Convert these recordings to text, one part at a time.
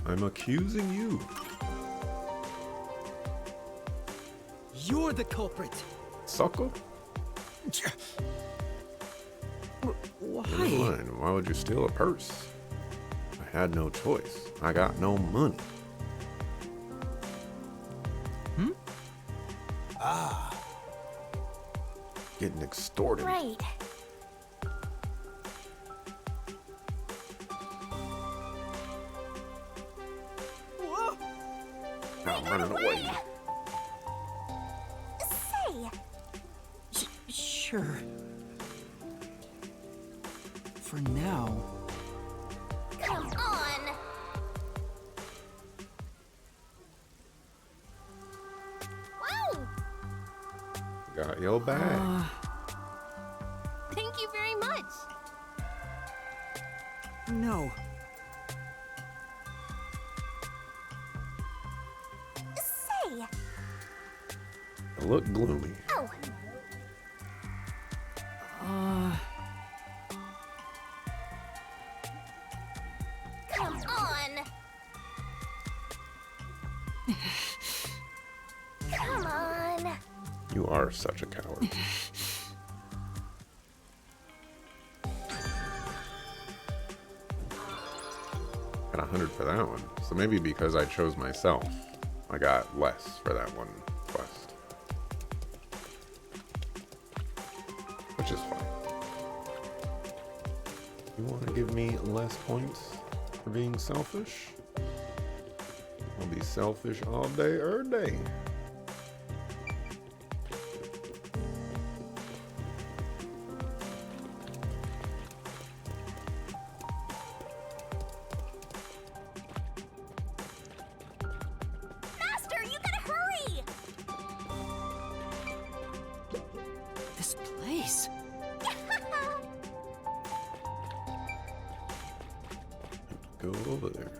I'm accusing you. You're the culprit. Sucker? Why? Fine. Why would you steal a purse? I had no choice. I got no money. Getting extorted. Right. Now I'm running away. Say, Sure. For now. come on. Wow. Got your bag. Thank you very much. No. Say, I look gloomy. oh, come on. Come on. You are such a coward. Got 100 for that one. So maybe because I chose myself, I got less for that one quest. Which is fine. You want to give me less points for being selfish? I'll be selfish all day, every day. Master, you gotta hurry. This place. Go over there.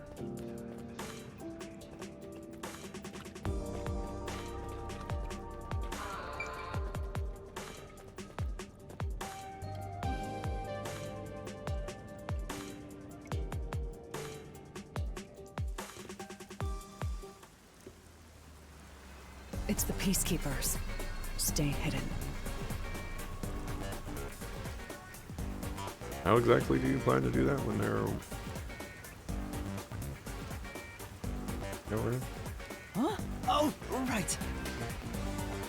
It's the Peacekeepers. Stay hidden. How exactly do you plan to do that when they're over here? Huh? Oh, right.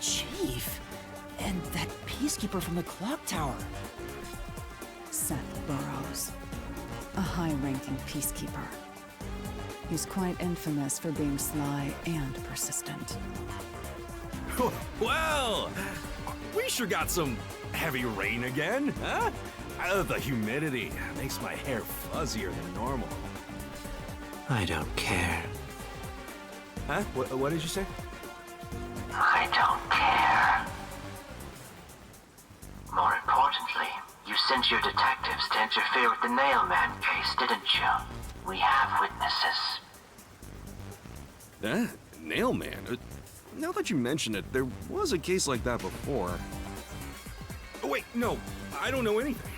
Chief. And that peacekeeper from the clock tower. Seth Burrows. A high-ranking Peacekeeper. He's quite infamous for being sly and persistent. Well, we sure got some heavy rain again, huh? The humidity makes my hair fuzzier than normal. I don't care. Huh? What did you say? I don't care. More importantly, you sent your detectives to interfere with the Nailman case, didn't you? We have witnesses. Nailman? Now that you mention it, there was a case like that before. Oh, wait, no, I don't know anything.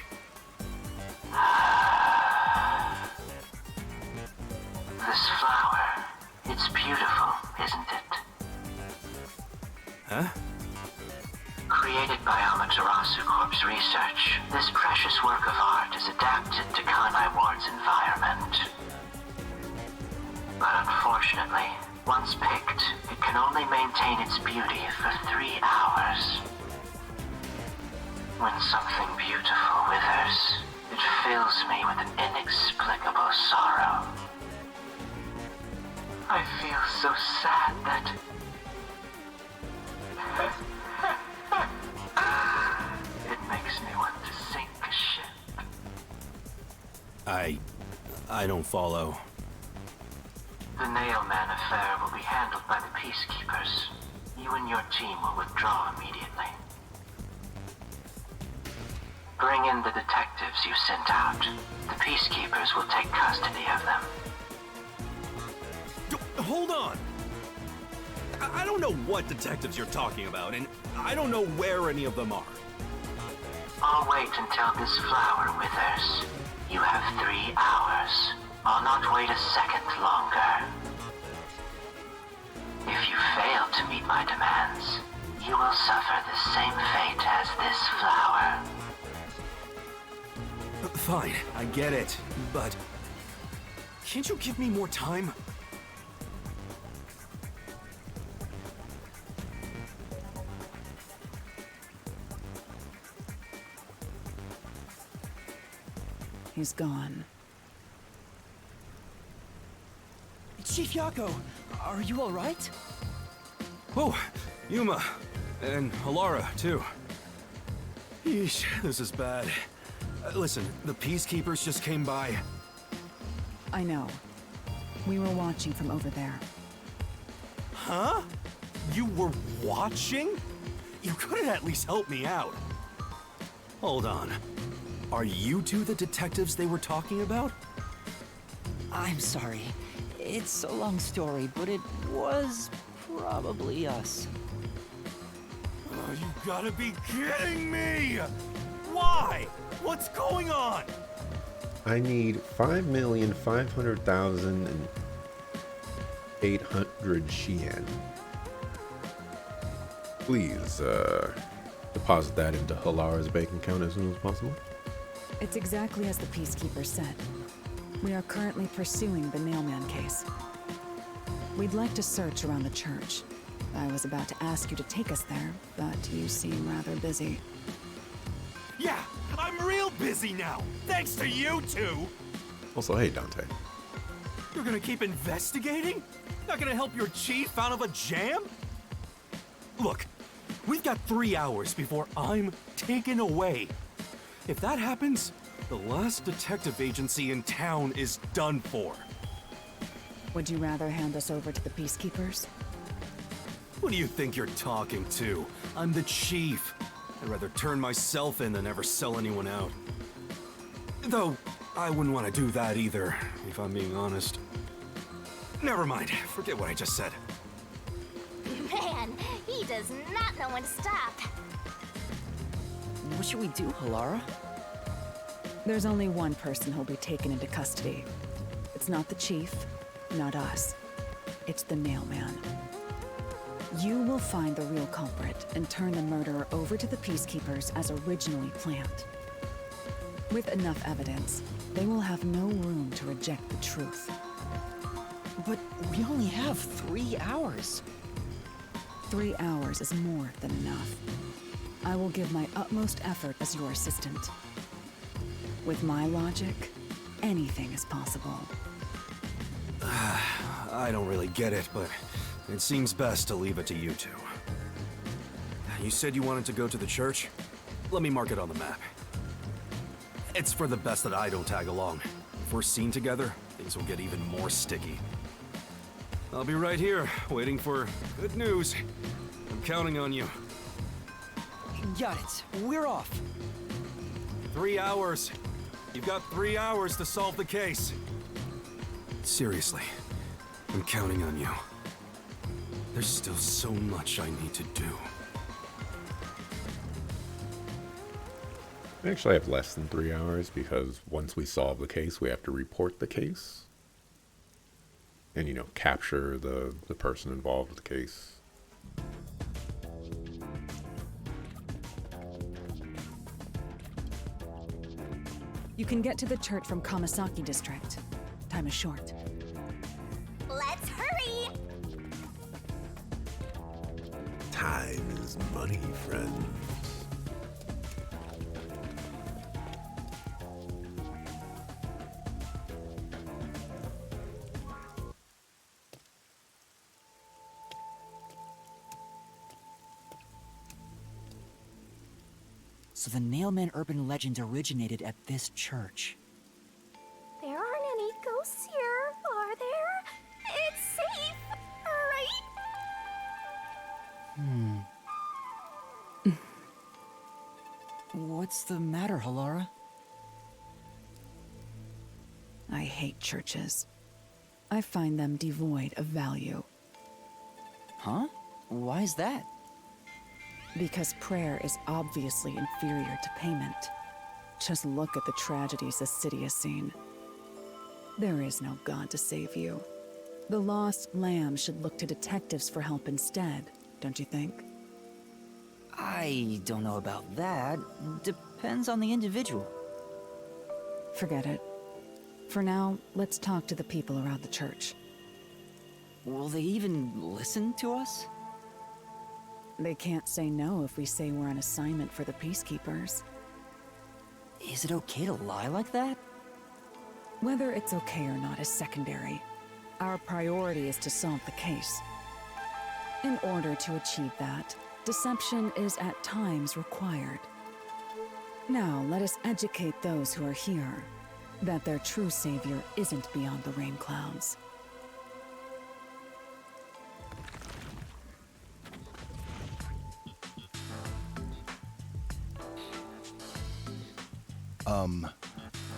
This flower, it's beautiful, isn't it? Huh? Created by Amaterasu Corp's research, this precious work of art is adapted to Kanai Ward's environment. But unfortunately, once picked, it can only maintain its beauty for 3 hours. When something beautiful withers, it fills me with an inexplicable sorrow. I feel so sad that... it makes me want to sink a ship. I don't follow. The Nailman affair will be handled by the Peacekeepers. You and your team will withdraw immediately. Bring in the detectives you sent out. The Peacekeepers will take custody of them. Hold on! I don't know what detectives you're talking about, and I don't know where any of them are. I'll wait until this flower withers. You have 3 hours. I'll not wait a second longer. If you fail to meet my demands, you will suffer the same fate as this flower. Fine, I get it, but... Can't you give me more time? He's gone. Chief Yako, are you alright? Oh, Yuma. And Halara, too. Yeesh, this is bad. Listen, the Peacekeepers just came by. I know. We were watching from over there. Huh? You were watching? You couldn't at least help me out. Hold on. Are you two the detectives they were talking about? I'm sorry. It's a long story, but it was probably us. Oh, you gotta be kidding me! Why? What's going on? I need 5,500,800 Xian. Please, deposit that into Halara's bank account as soon as possible. It's exactly as the Peacekeeper said. We are currently pursuing the Nailman case. We'd like to search around the church. I was about to ask you to take us there, but you seem rather busy. Yeah, I'm real busy now, thanks to you two! Also, hey, Dante. You're gonna keep investigating? Not gonna help your chief out of a jam? Look, we've got 3 hours before I'm taken away. If that happens, the last detective agency in town is done for. Would you rather hand us over to the Peacekeepers? Who do you think you're talking to? I'm the chief. I'd rather turn myself in than ever sell anyone out. Though, I wouldn't want to do that either, if I'm being honest. Never mind, forget what I just said. Man, he does not know when to stop. What should we do, Halara? There's only one person who'll be taken into custody. It's not the chief, not us. It's the Nailman. You will find the real culprit and turn the murderer over to the Peacekeepers as originally planned. With enough evidence, they will have no room to reject the truth. But we only have 3 hours. 3 hours is more than enough. I will give my utmost effort as your assistant. With my logic, anything is possible. I don't really get it, but it seems best to leave it to you two. You said you wanted to go to the church? Let me mark it on the map. It's for the best that I don't tag along. If we're seen together, things will get even more sticky. I'll be right here, waiting for good news. I'm counting on you. Got it. We're off. 3 hours. You've got 3 hours to solve the case. Seriously, I'm counting on you. There's still so much I need to do. I actually have less than 3 hours because once we solve the case, we have to report the case. And, you know, capture the person involved with the case. You can get to the church from Kamasaki District. Time is short. Let's hurry! Time is money, friends. So the Nailman urban legend originated at this church. There aren't any ghosts here, are there? It's safe, right? What's the matter, Halara? I hate churches. I find them devoid of value. Huh? Why is that? Because prayer is obviously inferior to payment. Just look at the tragedies the city has seen. There is no God to save you. The lost lamb should look to detectives for help instead, don't you think? I don't know about that. Depends on the individual. Forget it. For now, let's talk to the people around the church. Will they even listen to us? They can't say no if we say we're on assignment for the Peacekeepers. Is it okay to lie like that? Whether it's okay or not is secondary. Our priority is to solve the case. In order to achieve that, deception is at times required. Now, let us educate those who are here that their true savior isn't beyond the rain clouds.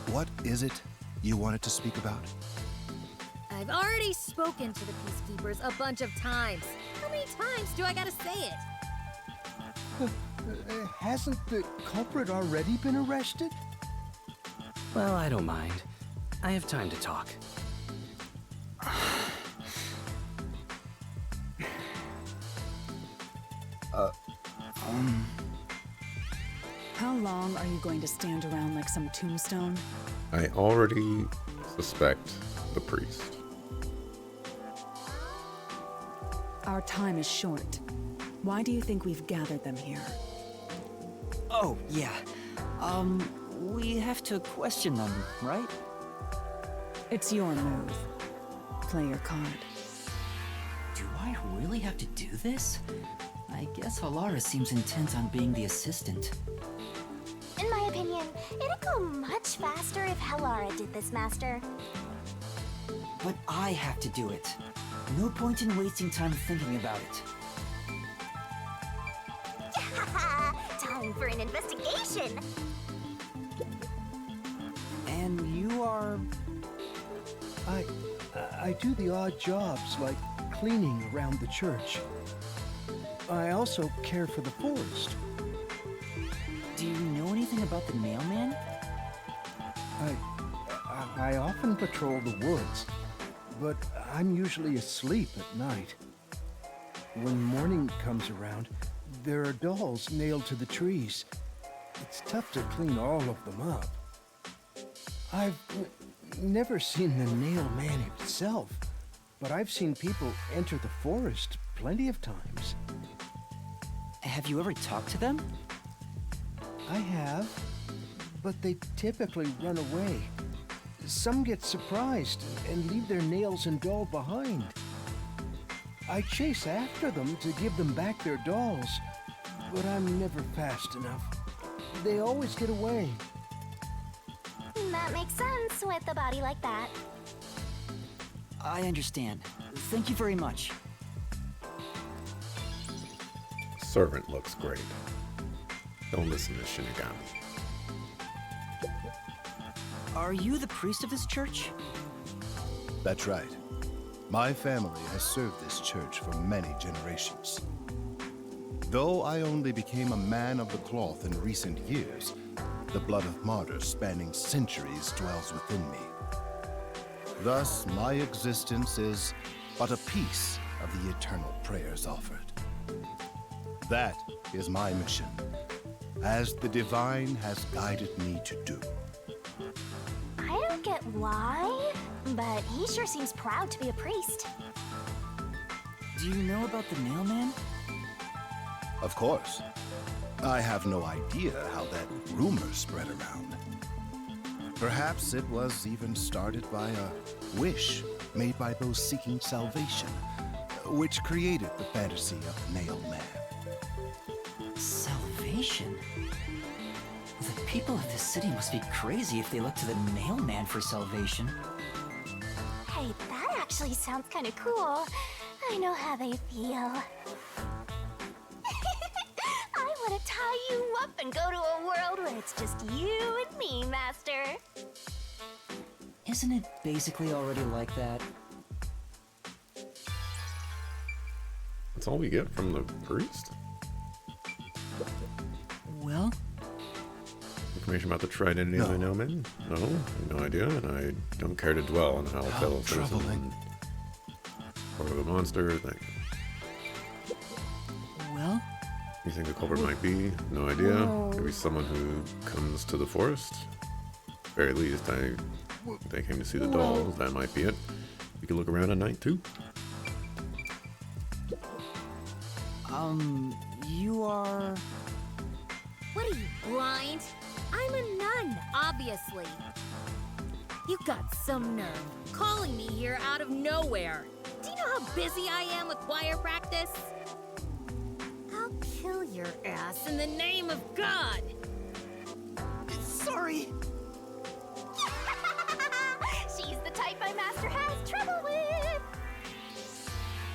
What is it you wanted to speak about? I've already spoken to the Peacekeepers a bunch of times. How many times do I gotta say it? Hasn't the culprit already been arrested? Well, I don't mind. I have time to talk. How long are you going to stand around like some tombstone? I already suspect the priest. Our time is short. Why do you think we've gathered them here? Oh, yeah. We have to question them, right? It's your move. Play your card. Do I really have to do this? I guess Halara seems intent on being the assistant. In my opinion, it'd go much faster if Helara did this, Master. But I have to do it. No point in wasting time thinking about it. Time for an investigation! And you are... I do the odd jobs like cleaning around the church. I also care for the forest. Do you know anything about the mailman? I often patrol the woods, but I'm usually asleep at night. When morning comes around, there are dolls nailed to the trees. It's tough to clean all of them up. I've never seen the nail man himself, but I've seen people enter the forest plenty of times. Have you ever talked to them? I have, but they typically run away. Some get surprised and leave their nails and doll behind. I chase after them to give them back their dolls, but I'm never fast enough. They always get away. That makes sense with a body like that. I understand. Thank you very much. Servant looks great. Don't listen to Shinigami. Are you the priest of this church? That's right. My family has served this church for many generations. Though I only became a man of the cloth in recent years, the blood of martyrs spanning centuries dwells within me. Thus, my existence is but a piece of the eternal prayers offered. That is my mission, as the divine has guided me to do. I don't get why, but he sure seems proud to be a priest. Do you know about the mailman? Of course. I have no idea how that rumor spread around. Perhaps it was even started by a wish made by those seeking salvation, which created the fantasy of the Nail Man. Salvation? The people of this city must be crazy if they look to the mailman for salvation. Hey, that actually sounds kind of cool. I know how they feel. I want to tie you up and go to a world where it's just you and me, Master. Isn't it basically already like that? That's all we get from the priest? Well, information about the true identity of the Nailman? No, no idea, and I don't care to dwell on how fellow citizens or the monster think. Well? You think the culprit might be? No idea. Maybe someone who comes to the forest? Very least, they came to see the dolls. That might be it. We could look around at night too. You are... What are you, blind? I'm a nun, obviously. You got some nerve calling me here out of nowhere. Do you know how busy I am with choir practice? I'll kill your ass in the name of God. Sorry. She's the type my master has trouble with.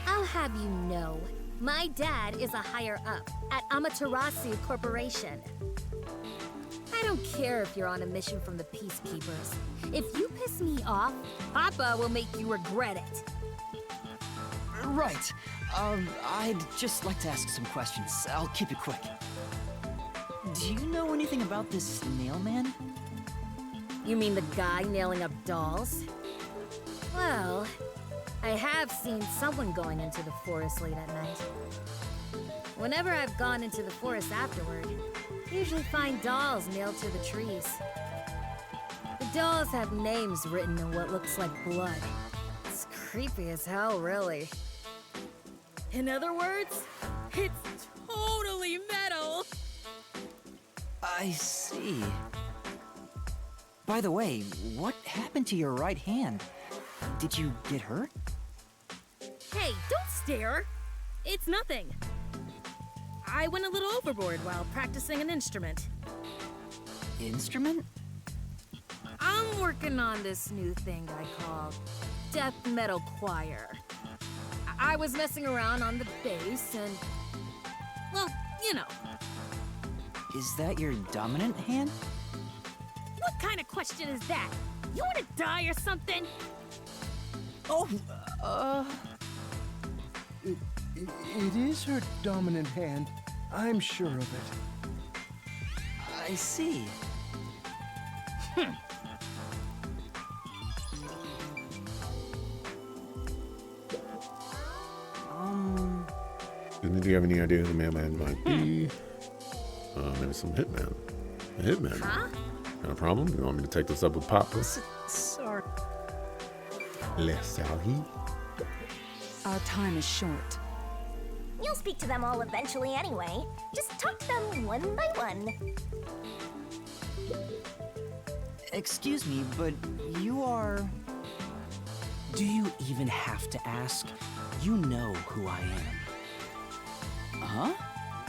I'll have you know, my dad is a higher up at Amaterasu Corporation. I don't care if you're on a mission from the Peacekeepers. If you piss me off, Papa will make you regret it. Right. I'd just like to ask some questions. I'll keep it quick. Do you know anything about this nail man? You mean the guy nailing up dolls? Well, I have seen someone going into the forest late at night. Whenever I've gone into the forest afterward, I usually find dolls nailed to the trees. The dolls have names written in what looks like blood. It's creepy as hell, really. In other words, it's totally metal! I see. By the way, what happened to your right hand? Did you get hurt? Hey, don't stare! It's nothing. I went a little overboard while practicing an instrument. Instrument? I'm working on this new thing I call death metal choir. I was messing around on the bass and, well, you know. Is that your dominant hand? What kind of question is that? You want to die or something? Oh, It is her dominant hand. I'm sure of it. I see. Do you have any idea who the mailman might be? Maybe some hitman. A hitman? Huh? Got a problem? You want me to take this up with Papa? Sorry. Sorry. Our time is short. You'll speak to them all eventually anyway. Just talk to them one by one. Excuse me, but you are... Do you even have to ask? You know who I am. Huh?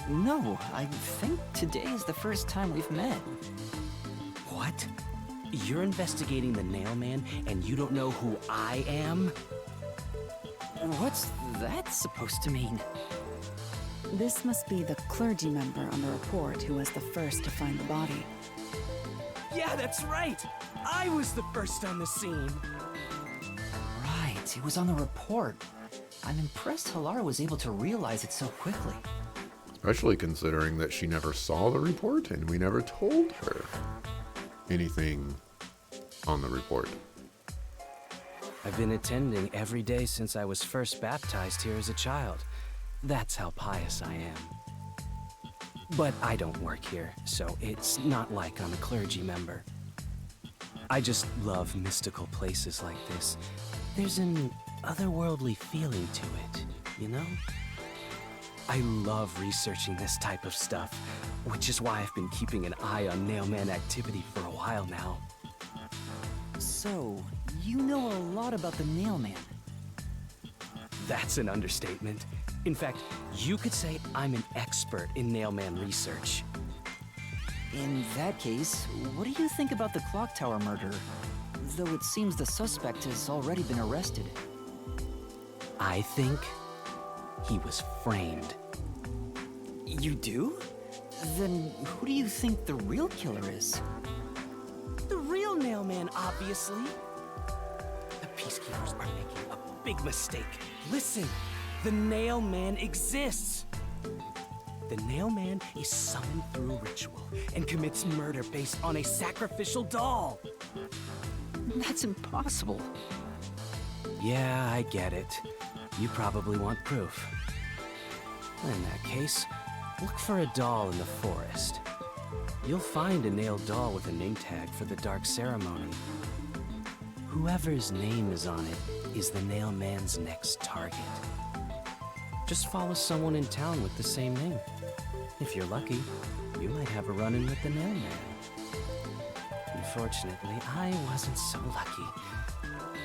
No, I think today is the first time we've met. What? You're investigating the Nailman and you don't know who I am? What's that supposed to mean? This must be the clergy member on the report who was the first to find the body. Yeah, that's right! I was the first on the scene! Right, it was on the report. I'm impressed Halara was able to realize it so quickly. Especially considering that she never saw the report and we never told her anything on the report. I've been attending every day since I was first baptized here as a child. That's how pious I am. But I don't work here, so it's not like I'm a clergy member. I just love mystical places like this. There's an otherworldly feeling to it, you know? I love researching this type of stuff, which is why I've been keeping an eye on Nailman activity for a while now. So, you know a lot about the Nailman. That's an understatement. In fact, you could say I'm an expert in Nailman research. In that case, what do you think about the Clock Tower murder? Though it seems the suspect has already been arrested. I think he was framed. You do? Then who do you think the real killer is? The real Nailman, obviously. The Peacekeepers are making a big mistake. Listen, the Nailman exists. The Nailman is summoned through ritual and commits murder based on a sacrificial doll. That's impossible. Yeah, I get it. You probably want proof. In that case, look for a doll in the forest. You'll find a nailed doll with a name tag for the Dark Ceremony. Whoever's name is on it is the Nailman's next target. Just follow someone in town with the same name. If you're lucky, you might have a run-in with the Nailman. Unfortunately, I wasn't so lucky.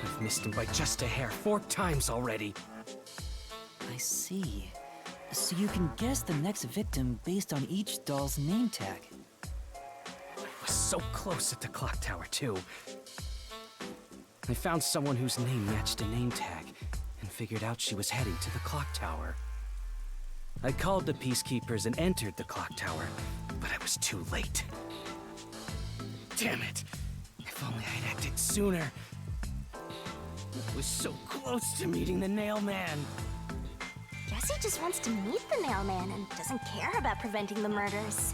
I've missed him by just a hair 4 times already. I see. So you can guess the next victim based on each doll's name tag. I was so close at the clock tower, too. I found someone whose name matched a name tag and figured out she was heading to the clock tower. I called the peacekeepers and entered the clock tower, but I was too late. Damn it! If only I'd acted sooner. I was so close to meeting the Nailman. Guess he just wants to meet the Nailman and doesn't care about preventing the murders.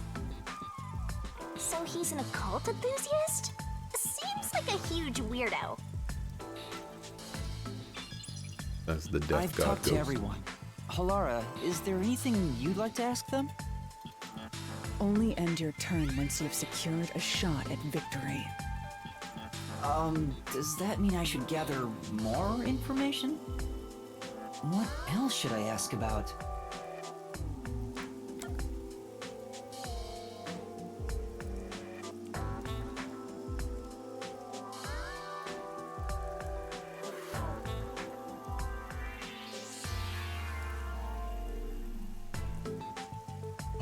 So he's an occult enthusiast? Seems like a huge weirdo. That's the death I've god talked to ghost. everyone. Halara, is there anything you'd like to ask them? Only end your turn once you've secured a shot at victory. Does that mean I should gather more information? What else should I ask about?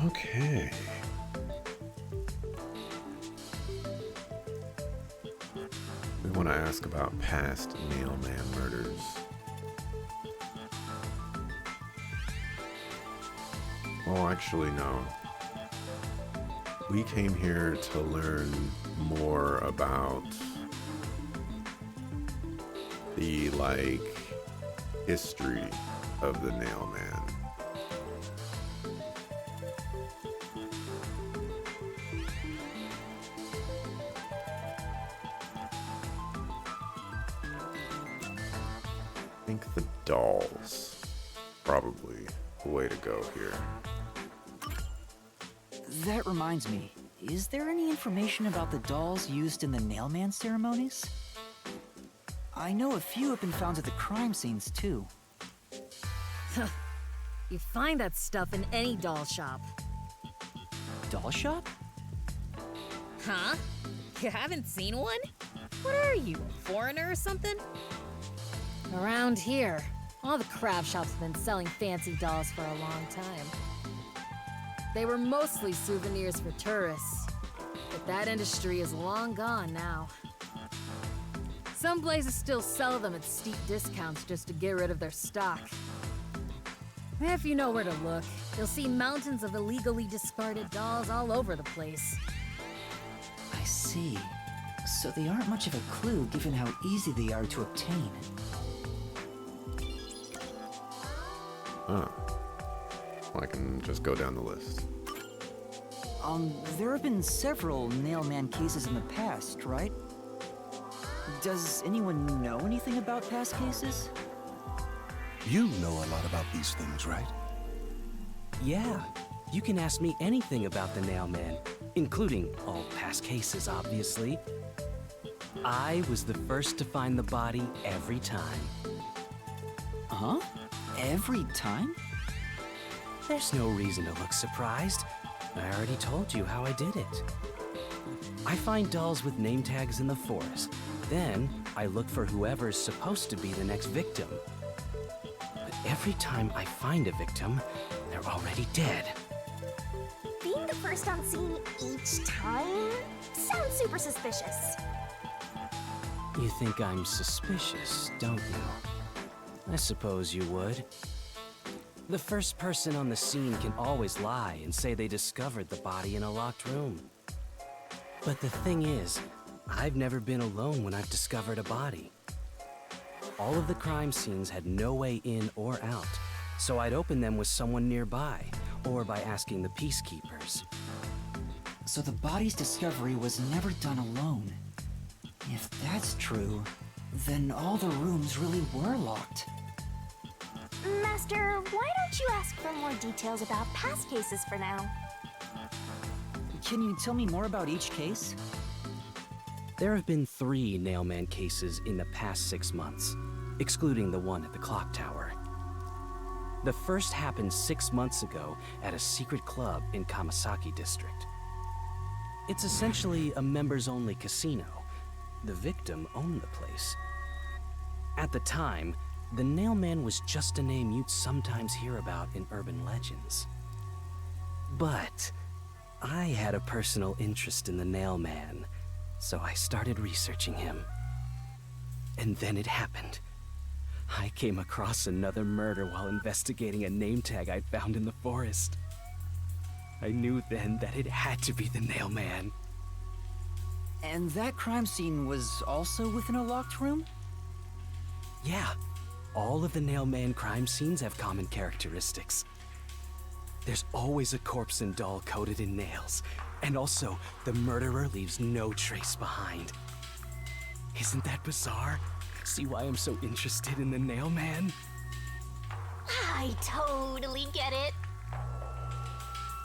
Okay. We want to ask about past Nailman murders. Oh, actually, no. We came here to learn more about the, history of the Nailman. I think the dolls. Probably the way to go here. That reminds me, is there any information about the dolls used in the Nailman ceremonies? I know a few have been found at the crime scenes, too. You find that stuff in any doll shop. Doll shop? Huh? You haven't seen one? What are you, a foreigner or something? Around here, all the craft shops have been selling fancy dolls for a long time. They were mostly souvenirs for tourists, but that industry is long gone now. Some places still sell them at steep discounts just to get rid of their stock. If you know where to look, you'll see mountains of illegally discarded dolls all over the place. I see. So they aren't much of a clue given how easy they are to obtain. Huh. Well, I can just go down the list. There have been several Nailman cases in the past, right? Does anyone know anything about past cases? You know a lot about these things, right? Yeah, you can ask me anything about the Nailman, including all past cases, obviously. I was the first to find the body every time. Huh? Every time? There's no reason to look surprised. I already told you how I did it. I find dolls with name tags in the forest. Then, I look for whoever's supposed to be the next victim. But every time I find a victim, they're already dead. Being the first on scene each time sounds super suspicious. You think I'm suspicious, don't you? I suppose you would. The first person on the scene can always lie and say they discovered the body in a locked room. But the thing is, I've never been alone when I've discovered a body. All of the crime scenes had no way in or out, so I'd open them with someone nearby, or by asking the peacekeepers. So the body's discovery was never done alone. If that's true, then all the rooms really were locked. Master, why don't you ask for more details about past cases for now? Can you tell me more about each case? There have been 3 Nailman cases in the past 6 months, excluding the one at the clock tower. The first happened 6 months ago at a secret club in Kamasaki District. It's essentially a members-only casino. The victim owned the place. At the time, the Nailman was just a name you'd sometimes hear about in urban legends. But I had a personal interest in the Nailman, so I started researching him. And then it happened. I came across another murder while investigating a name tag I'd found in the forest. I knew then that it had to be the Nailman. And that crime scene was also within a locked room? Yeah, all of the Nailman crime scenes have common characteristics. There's always a corpse and doll coated in nails, and also the murderer leaves no trace behind. Isn't that bizarre? See why I'm so interested in the Nailman? I totally get it.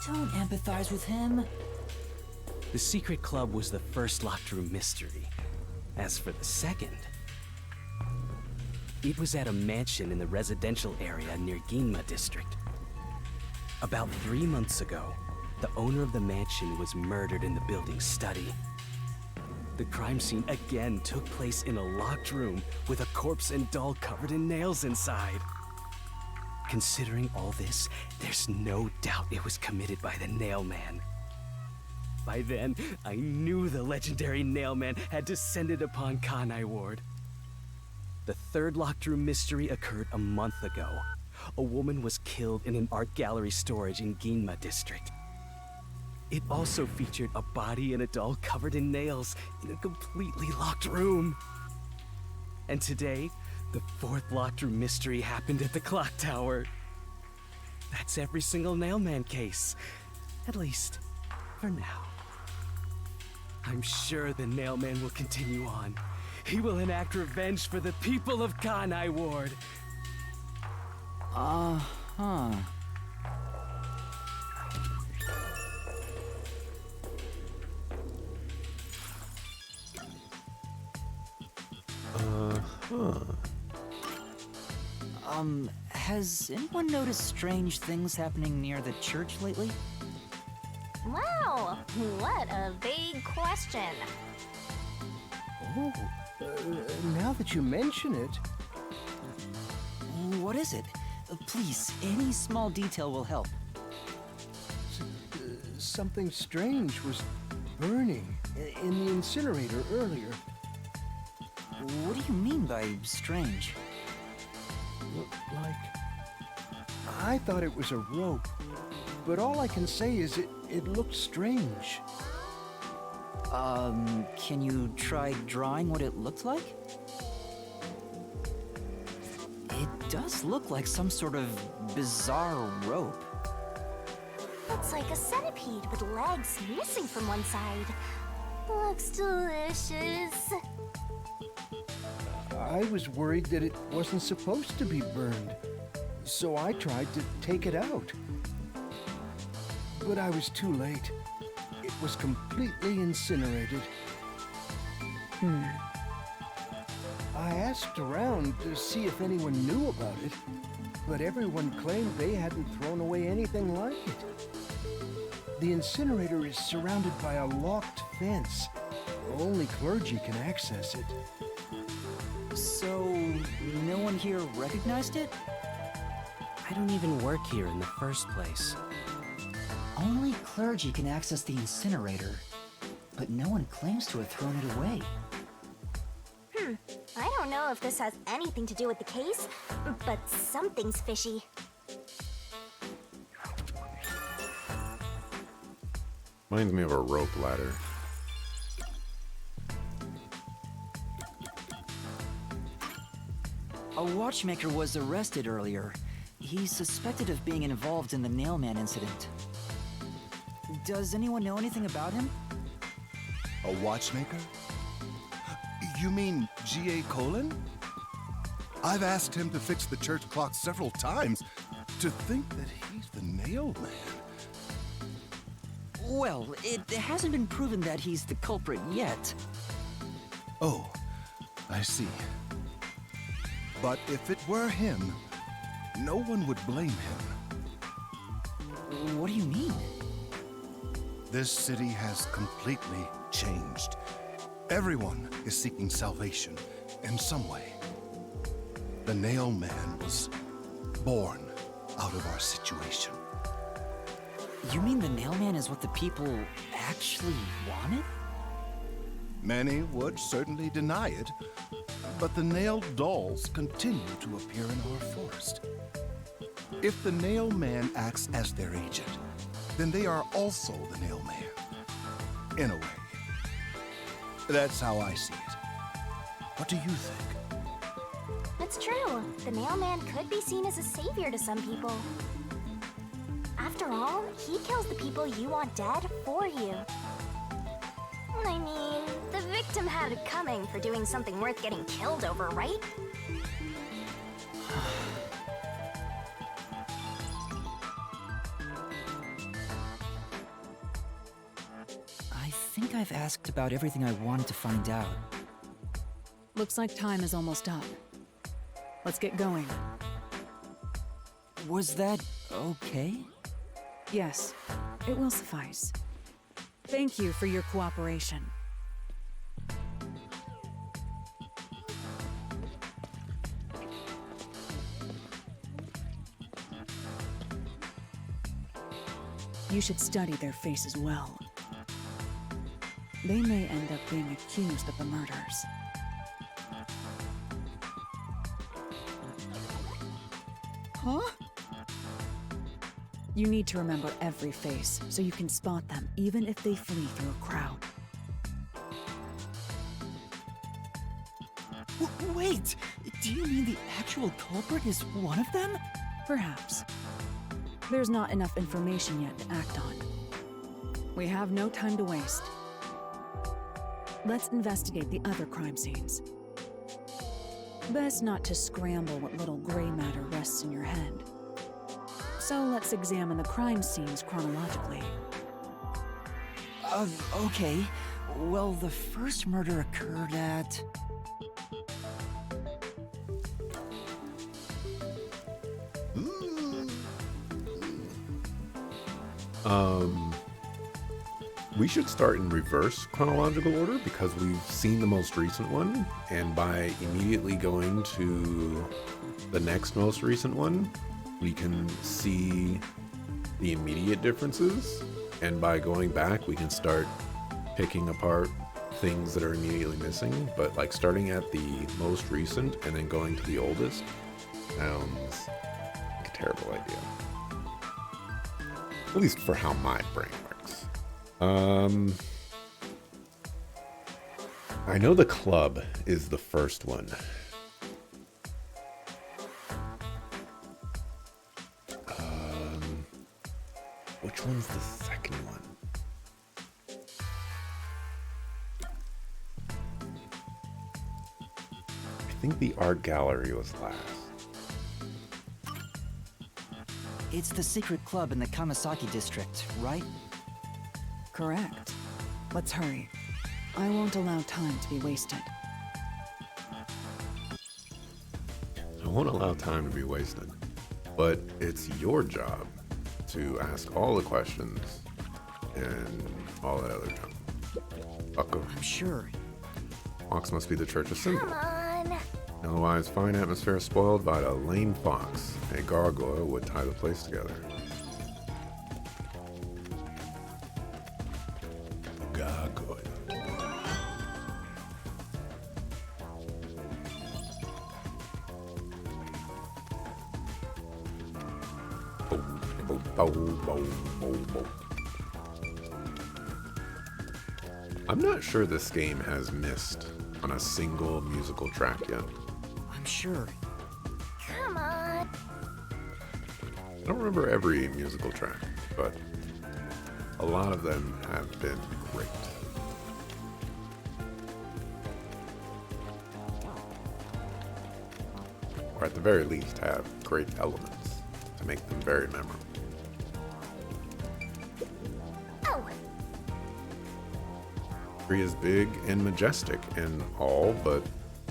Don't empathize with him. The secret club was the first locked room mystery. As for the second, it was at a mansion in the residential area near Ginma District. About 3 months ago, the owner of the mansion was murdered in the building's study. The crime scene again took place in a locked room with a corpse and doll covered in nails inside. Considering all this, there's no doubt it was committed by the Nailman. By then, I knew the legendary Nailman had descended upon Kanai Ward. The third locked room mystery occurred a month ago. A woman was killed in an art gallery storage in Ginma District. It also featured a body and a doll covered in nails in a completely locked room. And today, the fourth locked room mystery happened at the clock tower. That's every single Nailman case. At least, for now. I'm sure the Nailman will continue on. He will enact revenge for the people of Kanai Ward. Uh-huh. Has anyone noticed strange things happening near the church lately? Wow, what a big question. Oh, now that you mention it, What is it? Please, any small detail will help. something strange was burning in the incinerator earlier. What do you mean by strange? Like, I thought it was a rope, but all I can say is it looked strange. Can you try drawing what it looked like? It does look like some sort of bizarre rope. Looks like a centipede with legs missing from one side. Looks delicious. I was worried that it wasn't supposed to be burned, so I tried to take it out. But I was too late. It was completely incinerated. I asked around to see if anyone knew about it, but everyone claimed they hadn't thrown away anything like it. The incinerator is surrounded by a locked fence. Only clergy can access it. So, no one here recognized it? I don't even work here in the first place. Only clergy can access the incinerator, but no one claims to have thrown it away. I don't know if this has anything to do with the case, but something's fishy. Reminds me of a rope ladder. A watchmaker was arrested earlier. He's suspected of being involved in the Nailman incident. Does anyone know anything about him? A watchmaker? You mean G.A. Colin? I've asked him to fix the church clock several times. To think that he's the Nailman. Well, it hasn't been proven that he's the culprit yet. Oh, I see. But if it were him, no one would blame him. What do you mean? This city has completely changed. Everyone is seeking salvation in some way. The Nailman was born out of our situation. You mean the Nailman is what the people actually wanted? Many would certainly deny it, but the nailed dolls continue to appear in our forest. If the Nailman acts as their agent, then they are also the Nailman. In a way. That's how I see it. What do you think? It's true. The Nailman could be seen as a savior to some people. After all, he kills the people you want dead for you. I mean, the victim had it coming for doing something worth getting killed over, right? I think I've asked about everything I wanted to find out. Looks like time is almost up. Let's get going. Was that okay? Yes, it will suffice. Thank you for your cooperation. You should study their faces well. They may end up being accused of the murders. Huh? You need to remember every face, so you can spot them, even if they flee through a crowd. Wait! Do you mean the actual culprit is one of them? Perhaps. There's not enough information yet to act on. We have no time to waste. Let's investigate the other crime scenes. Best not to scramble what little gray matter rests in your head. So let's examine the crime scenes chronologically. Okay. Well, the first murder occurred at... We should start in reverse chronological order because we've seen the most recent one, and by immediately going to the next most recent one, we can see the immediate differences, and by going back, we can start picking apart things that are immediately missing. But like starting at the most recent and then going to the oldest sounds like a terrible idea. At least for how my brain works. I know the club is the first one. Which one's the second one? I think the art gallery was last. It's the secret club in the Kamasaki district, right? Correct. Let's hurry. I won't allow time to be wasted. I won't allow time to be wasted, but it's your job to ask all the questions and all that other junk. Bucko. I'm sure. Fox must be the church's symbol. Come on. Otherwise, fine atmosphere spoiled by a lame fox. A gargoyle would tie the place together. Gargoyle. I'm not sure this game has missed on a single musical track yet. I'm sure. Come on. I don't remember every musical track, but a lot of them have been great. Or at the very least have great elements to make them very memorable. Oh, Tree is big and majestic and all, but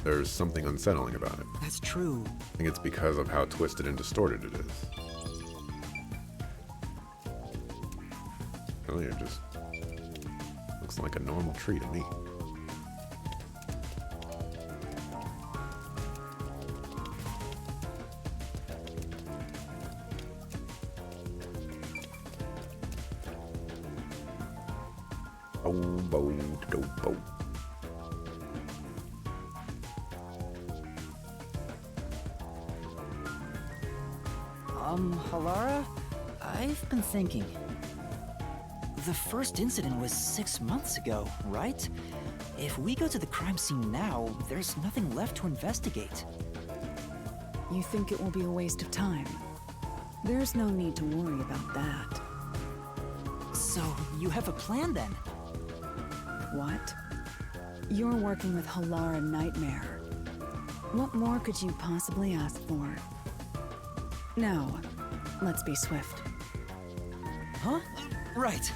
there's something unsettling about it. That's true. I think it's because of how twisted and distorted it is. Really, it just looks like a normal tree to me. Oh, bo, do, bo. Halara? I've been thinking. The first incident was 6 months ago, right? If we go to the crime scene now, there's nothing left to investigate. You think it will be a waste of time? There's no need to worry about that. So, you have a plan then? What? You're working with Halara Nightmare. What more could you possibly ask for? Now, let's be swift. Huh? Right.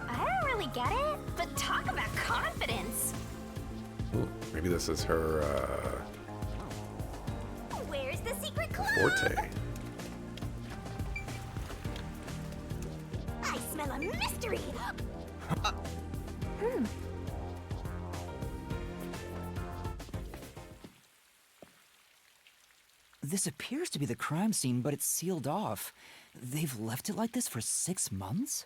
I don't really get it, but talk about confidence. Ooh, maybe this is her Where's the secret clue? forte. I smell a mystery. This appears to be the crime scene, but it's sealed off. They've left it like this for 6 months?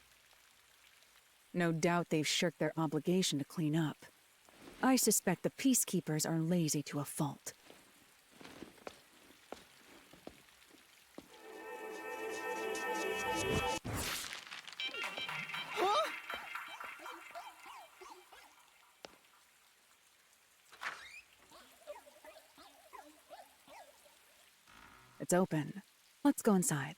No doubt they've shirked their obligation to clean up. I suspect the peacekeepers are lazy to a fault. It's open. Let's go inside.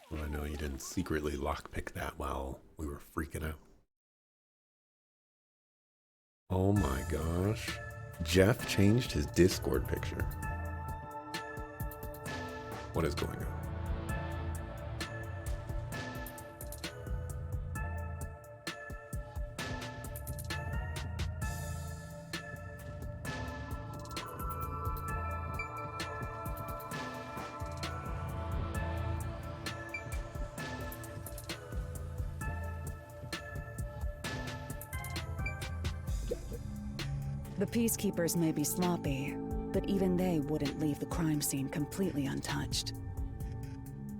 Well, I know you didn't secretly lockpick that while we were freaking out. Oh my gosh. Jeff changed his Discord picture. What is going on? The peacekeepers may be sloppy, but even they wouldn't leave the crime scene completely untouched.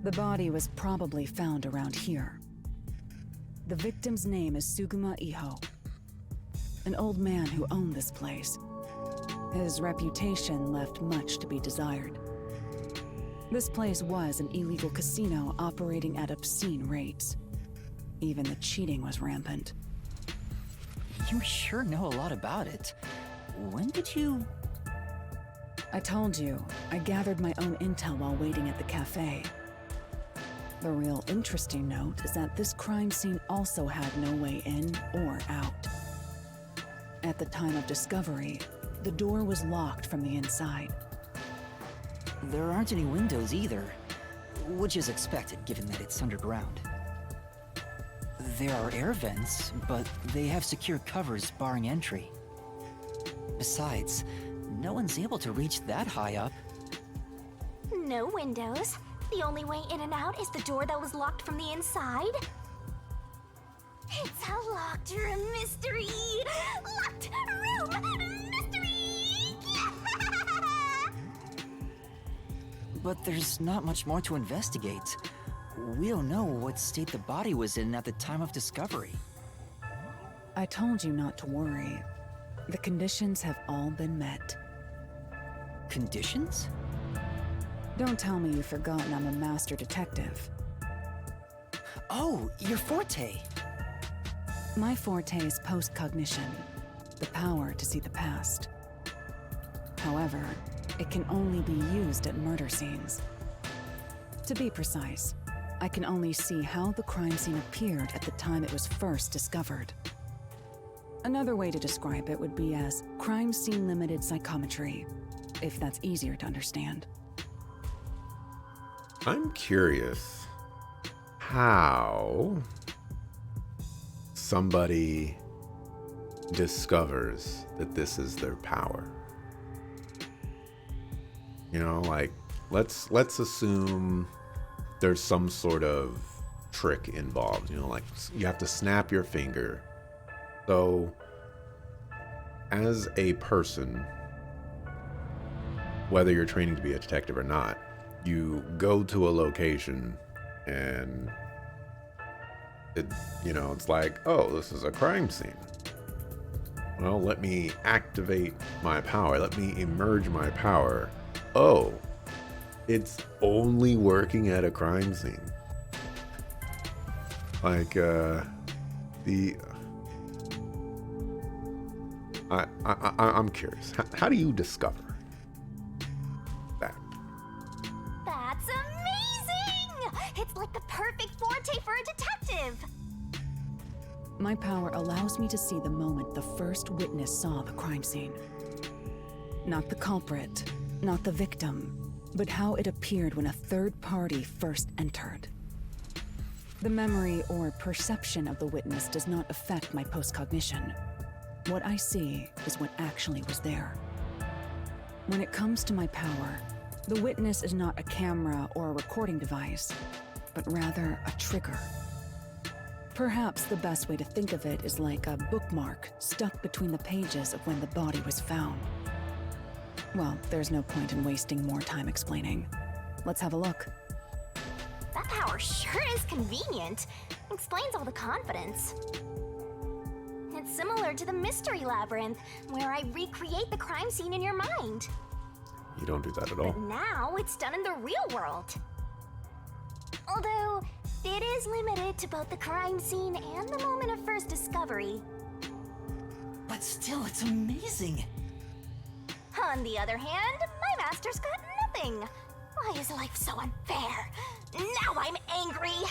The body was probably found around here. The victim's name is Suguma Iho, an old man who owned this place. His reputation left much to be desired. This place was an illegal casino operating at obscene rates. Even the cheating was rampant. You sure know a lot about it. When did you... I told you, I gathered my own intel while waiting at the cafe. The real interesting note is that this crime scene also had no way in or out. At the time of discovery, the door was locked from the inside. There aren't any windows either, which is expected given that it's underground. There are air vents, but they have secure covers barring entry. Besides, no one's able to reach that high up. No windows. The only way in and out is the door that was locked from the inside. It's a locked room mystery! Locked room mystery! But there's not much more to investigate. We don't know what state the body was in at the time of discovery. I told you not to worry. The conditions have all been met. Conditions? Don't tell me you've forgotten I'm a master detective. Oh, your forte! My forte is post-cognition, the power to see the past. However, It can only be used at murder scenes. To be precise, I can only see how the crime scene appeared at the time it was first discovered. Another way to describe it would be as crime scene limited psychometry, if that's easier to understand. I'm curious how somebody discovers that this is their power. You know, like, let's assume there's some sort of trick involved. You know, like, you have to snap your finger. So, as a person, whether you're training to be a detective or not, you go to a location and it's like, oh, this is a crime scene. Well, let me activate my power. Let me emerge my power. Oh, it's only working at a crime scene. Like, I'm curious. How do you discover that? That's amazing! It's like the perfect forte for a detective! My power allows me to see the moment the first witness saw the crime scene. Not the culprit, not the victim, but how it appeared when a third party first entered. The memory or perception of the witness does not affect my postcognition. What I see is what actually was there. When it comes to my power, the witness is not a camera or a recording device, but rather a trigger. Perhaps the best way to think of it is like a bookmark stuck between the pages of when the body was found. Well, there's no point in wasting more time explaining. Let's have a look. That power sure is convenient. Explains all the confidence. It's similar to the Mystery Labyrinth, where I recreate the crime scene in your mind. You don't do that at all. But now it's done in the real world. Although, it is limited to both the crime scene and the moment of first discovery. But still, it's amazing. On the other hand, my master's got nothing. Why is life so unfair? Now I'm angry!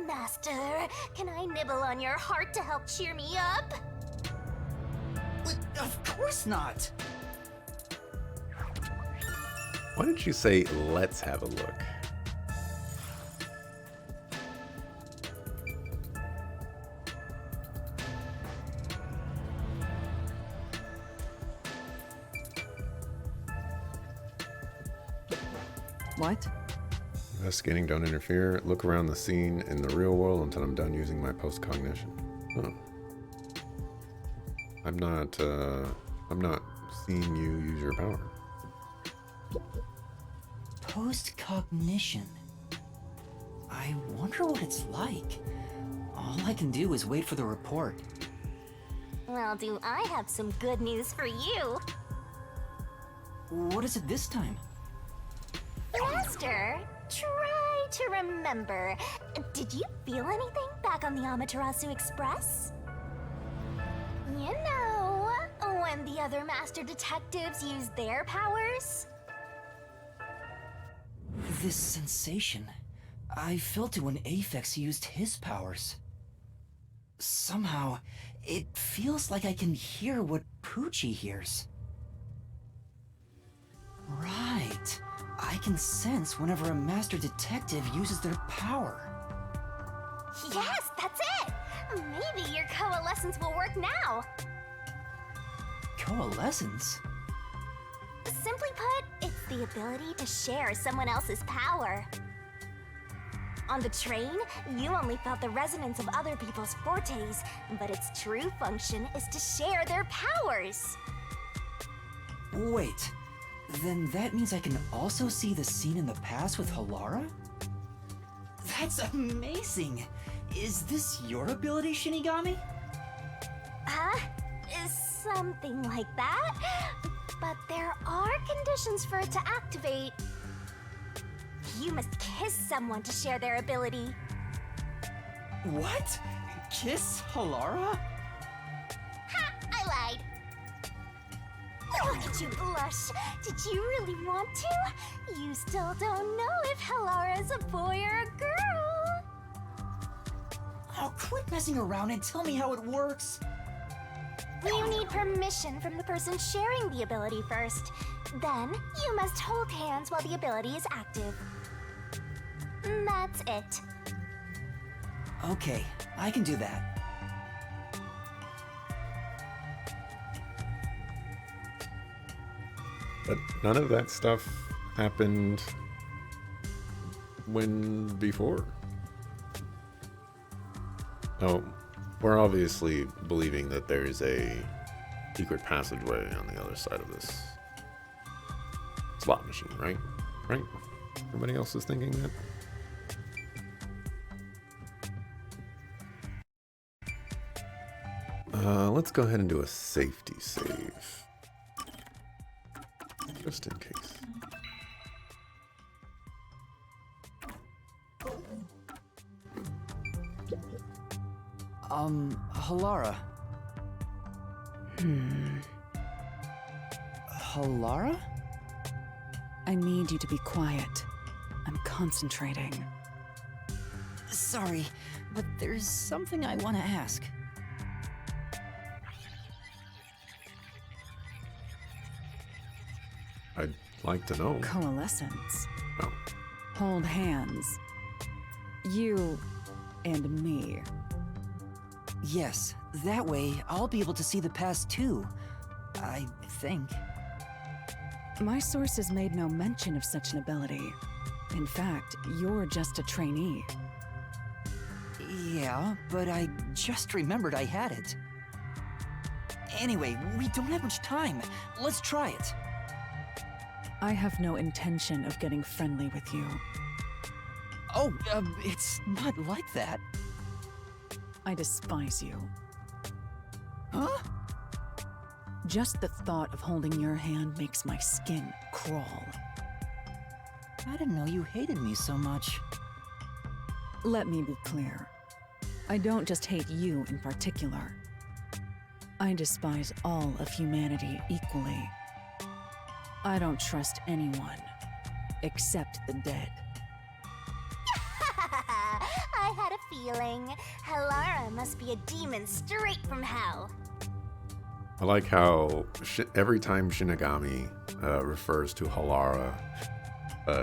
Master, can I nibble on your heart to help cheer me up? Of course not. Why didn't you say, let's have a look? What? Investigating, don't interfere. Look around the scene in the real world until I'm done using my postcognition. Oh. I'm not seeing you use your power. Postcognition. I wonder what it's like. All I can do is wait for the report. Well, do I have some good news for you? What is it this time? Master, try to remember. Did you feel anything back on the Amaterasu Express? You know, when the other master detectives used their powers? This sensation. I felt it when Aphex used his powers. Somehow, it feels like I can hear what Poochie hears. Right. I can sense whenever a master detective uses their power. Yes, that's it! Maybe your coalescence will work now. Coalescence? Simply put, it's the ability to share someone else's power. On the train, you only felt the resonance of other people's fortes, but its true function is to share their powers. Wait, then that means I can also see the scene in the past with Halara? That's amazing! Is this your ability, Shinigami? Something like that. But there are conditions for it to activate. You must kiss someone to share their ability. What? Kiss Halara? Ha! I lied. Look at you blush. Did you really want to? You still don't know if Halara is a boy or a girl. Oh, quit messing around and tell me how it works. You need permission from the person sharing the ability first. Then, you must hold hands while the ability is active. That's it. Okay, I can do that. But none of that stuff happened before. Oh, we're obviously believing that there's a secret passageway on the other side of this slot machine, right? Right? Everybody else is thinking that? Let's go ahead and do a safety save. Just in case. Halara. Halara? I need you to be quiet. I'm concentrating. Sorry, but there's something I want to ask. I'd like to know. Coalescence. Oh. Hold hands. You and me. Yes, that way I'll be able to see the past too. I think. My sources made no mention of such an ability. In fact, you're just a trainee. Yeah, but I just remembered I had it. Anyway, we don't have much time. Let's try it. I have no intention of getting friendly with you. Oh, it's not like that. I despise you. Huh? Just the thought of holding your hand makes my skin crawl. I didn't know you hated me so much. Let me be clear. I don't just hate you in particular. I despise all of humanity equally. I don't trust anyone, except the dead. I had a feeling. Halara must be a demon straight from hell. I like how every time Shinigami refers to Halara,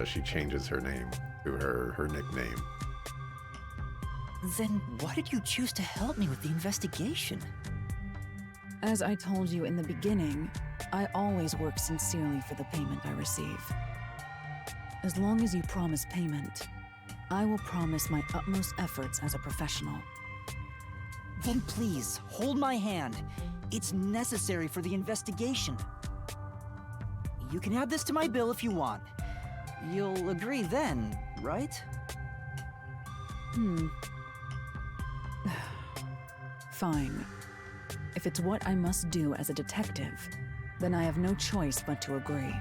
she changes her name to her nickname. Then why did you choose to help me with the investigation? As I told you in the beginning, I always work sincerely for the payment I receive. As long as you promise payment, I will promise my utmost efforts as a professional. Then please, hold my hand. It's necessary for the investigation. You can add this to my bill if you want. You'll agree then, right? Fine. If it's what I must do as a detective, then I have no choice but to agree.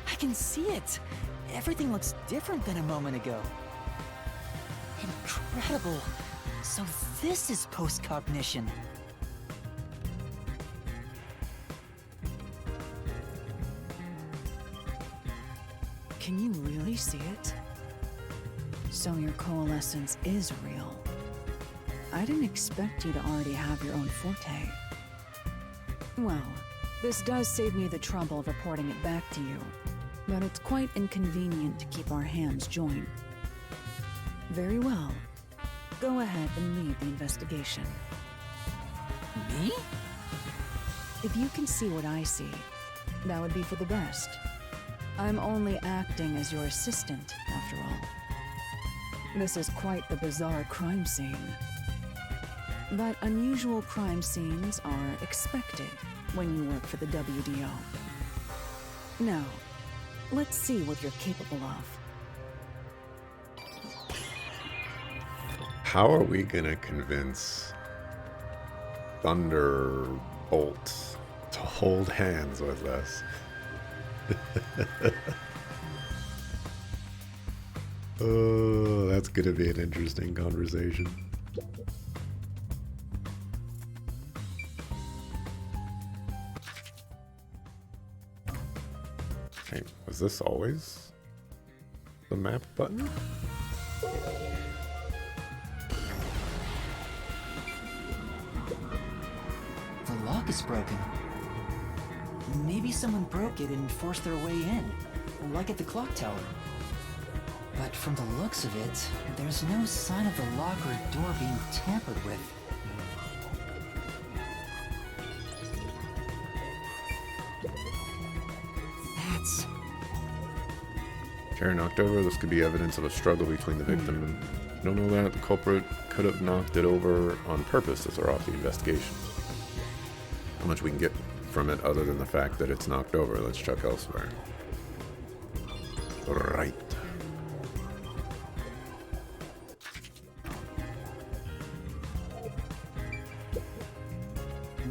I can see it. Everything looks different than a moment ago. Incredible. So this is post-cognition. Can you really see it? So your coalescence is real. I didn't expect you to already have your own forte. Well, this does save me the trouble of reporting it back to you, but it's quite inconvenient to keep our hands joined. Very well. Go ahead and lead the investigation. Me? If you can see what I see, that would be for the best. I'm only acting as your assistant, after all. This is quite the bizarre crime scene. But unusual crime scenes are expected when you work for the WDO. Now, let's see what you're capable of. How are we gonna convince Thunderbolt to hold hands with us? Oh, that's gonna be an interesting conversation. Okay, was this always the map button? The lock is broken. Maybe someone broke it and forced their way in, like at the clock tower. But from the looks of it, there's no sign of the lock or door being tampered with. That's... Chair knocked over. This could be evidence of a struggle between the victim and... Don't know that. The culprit could have knocked it over on purpose to throw off the investigation. How much we can get from it other than the fact that it's knocked over. Let's check elsewhere. Right.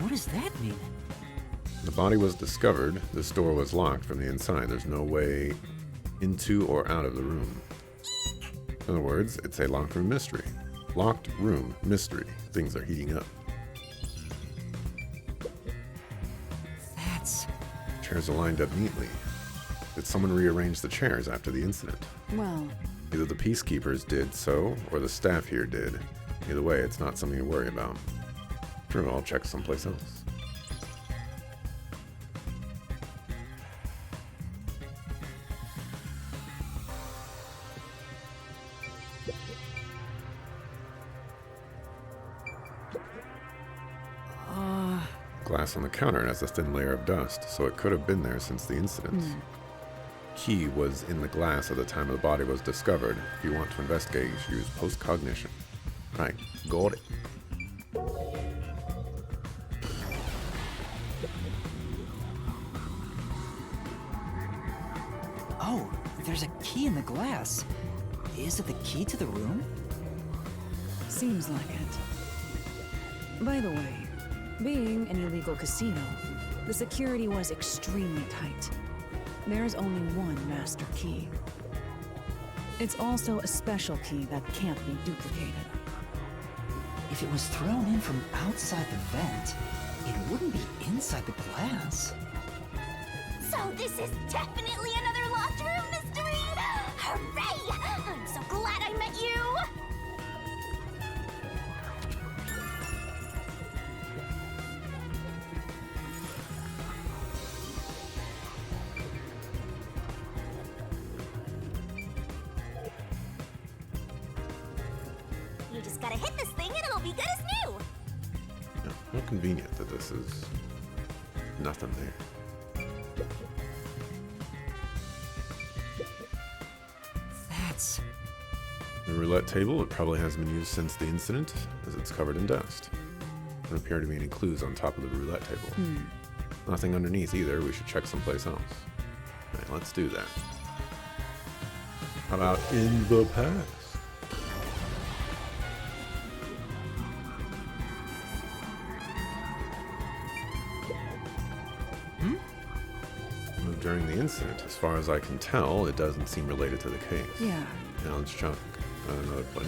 What does that mean? The body was discovered. This door was locked from the inside. There's no way into or out of the room. In other words, it's a locked room mystery. Locked room mystery. Things are heating up. That's... Chairs are lined up neatly. Did someone rearrange the chairs after the incident? Well, Either the peacekeepers did so, or the staff here did. Either way, it's not something to worry about. Sure, I'll check someplace else. Glass on the counter has a thin layer of dust, so it could have been there since the incident. Key was in the glass at the time the body was discovered. If you want to investigate, you should use post-cognition. Right, got it. Oh, there's a key in the glass. Is it the key to the room? seems like it. By the way, being an illegal casino, the security was extremely tight. There's only one master key. It's also a special key that can't be duplicated. If it was thrown in from outside the vent, it wouldn't be inside the glass. So this is definitely another locked room mystery! Hooray! I'm so glad I met you! You just gotta hit this thing and it'll be good as new! Yeah, how convenient that this is nothing there. That's... The roulette table, it probably hasn't been used since the incident, as it's covered in dust. There don't appear to be any clues on top of the roulette table. Nothing underneath either. We should check someplace else. Alright, let's do that. How about in the past? During the incident, as far as I can tell, it doesn't seem related to the case. Yeah. Now let's check another place.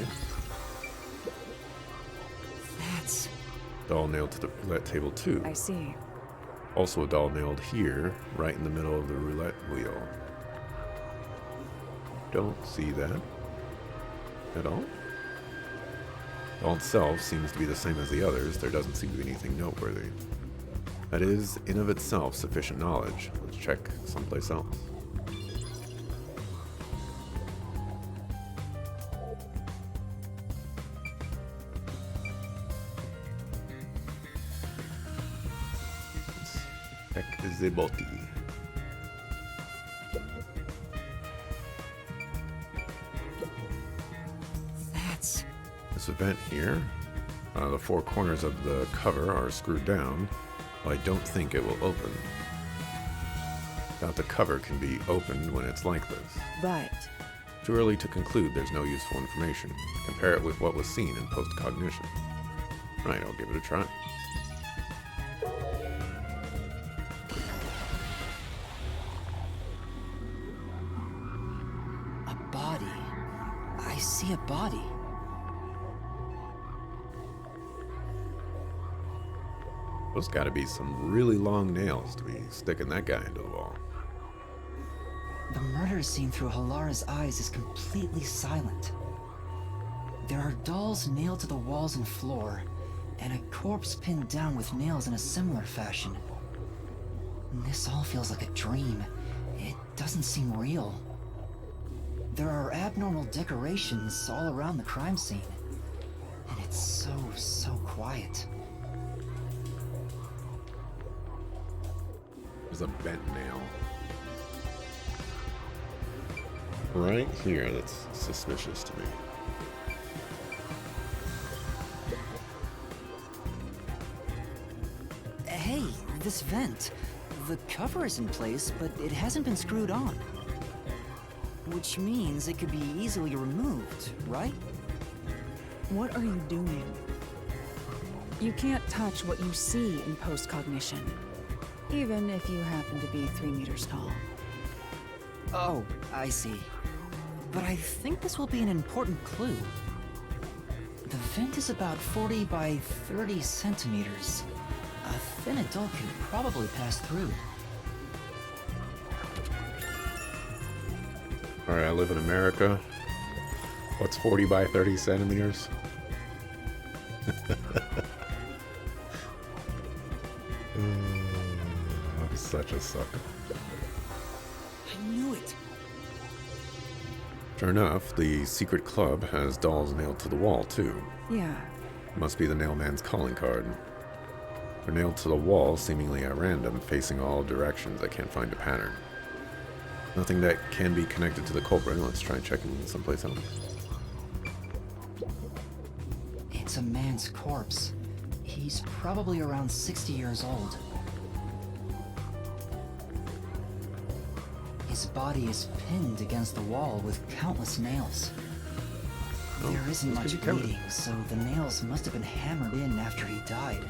That's... Doll nailed to the roulette table too. I see. Also a doll nailed here, right in the middle of the roulette wheel. Don't see that at all. The doll itself seems to be the same as the others. There doesn't seem to be anything noteworthy. That is, in of itself, sufficient knowledge. Let's check someplace else. Let's check the body. this vent here. The four corners of the cover are screwed down. Well, I don't think it will open. Doubt the cover can be opened when it's like this. But Too early to conclude there's no useful information. Compare it with what was seen in post-cognition. Right, I'll give it a try. A body. I see a body. Those gotta be some really long nails to be sticking that guy into the wall. The murder scene through Halara's eyes is completely silent. There are dolls nailed to the walls and floor, and a corpse pinned down with nails in a similar fashion. This all feels like a dream. It doesn't seem real. There are abnormal decorations all around the crime scene, and it's so quiet. There's a bent nail. Right here, that's suspicious to me. Hey, this vent. The cover is in place, but it hasn't been screwed on. Which means it could be easily removed, right? what are you doing? You can't touch what you see in post-cognition, even if you happen to be 3 meters tall. Oh, I see. But I think this will be an important clue. The vent is about 40 by 30 centimeters. A thin adult could probably pass through. Alright, I live in America. What's 40 by 30 centimeters? I'm such a sucker. I knew it. Sure enough, the secret club has dolls nailed to the wall, too. Yeah. Must be the nailman's calling card. They're nailed to the wall, seemingly at random, facing all directions. I can't find a pattern. Nothing that can be connected to the culprit. Let's try checking someplace else. It's a man's corpse. He's probably around 60 years old. His body is pinned against the wall with countless nails. Oh, There isn't this much could be covered. bleeding, so the nails must have been hammered in after he died.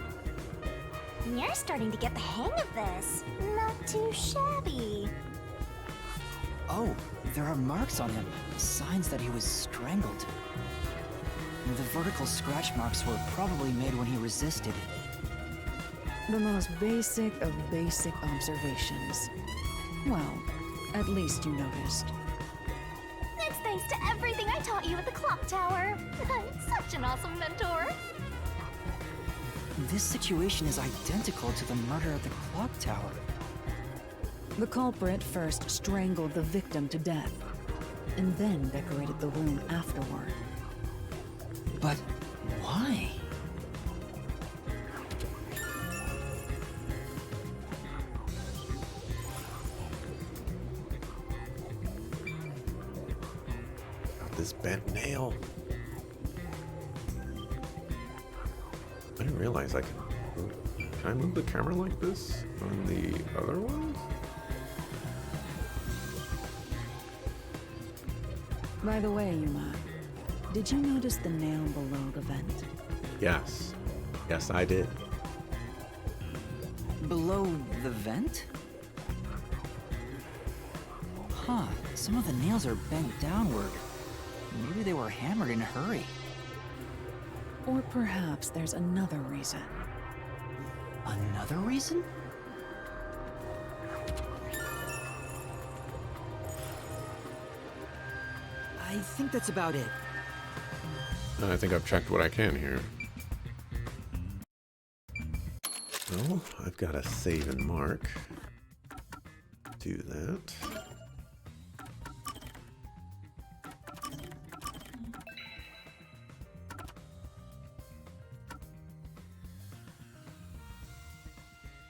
You're starting to get the hang of this. Not too shabby. Oh, there are marks on him, signs that he was strangled. The vertical scratch marks were probably made when he resisted. The most basic of basic observations. Well, at least you noticed. It's thanks to everything I taught you at the clock tower. I'm such an awesome mentor. This situation is identical to the murder at the clock tower. The culprit first strangled the victim to death, and then decorated the room afterward. But why? This bent nail. I didn't realize I can I move the camera like this on the other ones? By the way, Yuma, did you notice the nail below the vent? Yes. Yes, I did. Below the vent? Huh, some of the nails are bent downward. Maybe they were hammered in a hurry. Or perhaps there's another reason. Another reason? I think that's about it. I think I've checked what I can here. Well, I've got to save and mark. Do that.